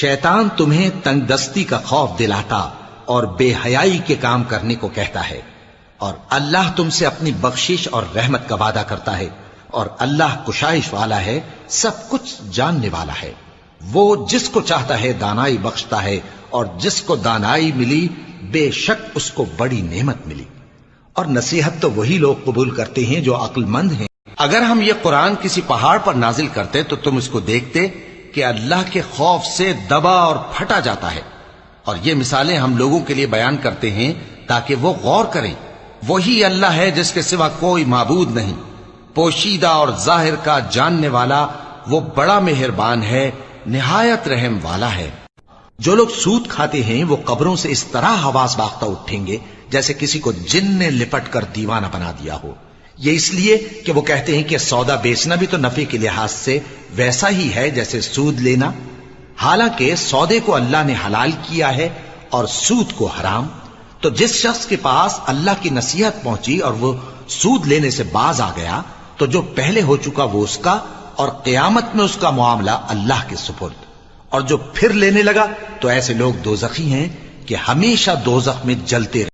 شیطان تمہیں تنگ دستی کا خوف دلاتا اور بے حیائی کے کام کرنے کو کہتا ہے، اور اللہ تم سے اپنی بخشش اور رحمت کا وعدہ کرتا ہے، اور اللہ کشائش والا ہے، سب کچھ جاننے والا ہے۔ وہ جس کو چاہتا ہے دانائی بخشتا ہے، اور جس کو دانائی ملی بے شک اس کو بڑی نعمت ملی۔ اور نصیحت تو وہی لوگ قبول کرتے ہیں جو عقل مند ہیں۔ اگر ہم یہ قرآن کسی پہاڑ پر نازل کرتے تو تم اس کو دیکھتے کہ اللہ کے خوف سے دبا اور پھٹا جاتا ہے۔ اور یہ مثالیں ہم لوگوں کے لیے بیان کرتے ہیں تاکہ وہ غور کریں۔ وہی اللہ ہے جس کے سوا کوئی معبود نہیں، پوشیدہ اور ظاہر کا جاننے والا، وہ بڑا مہربان ہے، نہایت رحم والا ہے۔ جو لوگ سود کھاتے ہیں وہ قبروں سے اس طرح حواس باختہ اٹھیں گے جیسے کسی کو جن نے لپٹ کر دیوانہ بنا دیا ہو۔ یہ اس لیے کہ وہ کہتے ہیں کہ سودا بیچنا بھی تو نفع کے لحاظ سے ویسا ہی ہے جیسے سود لینا، حالانکہ سودے کو اللہ نے حلال کیا ہے اور سود کو حرام۔ تو جس شخص کے پاس اللہ کی نصیحت پہنچی اور وہ سود لینے سے باز آ گیا تو جو پہلے ہو چکا وہ اس کا، اور قیامت میں اس کا معاملہ اللہ کے سپرد۔ اور جو پھر لینے لگا تو ایسے لوگ دوزخی ہیں کہ ہمیشہ دوزخ میں جلتے رہے۔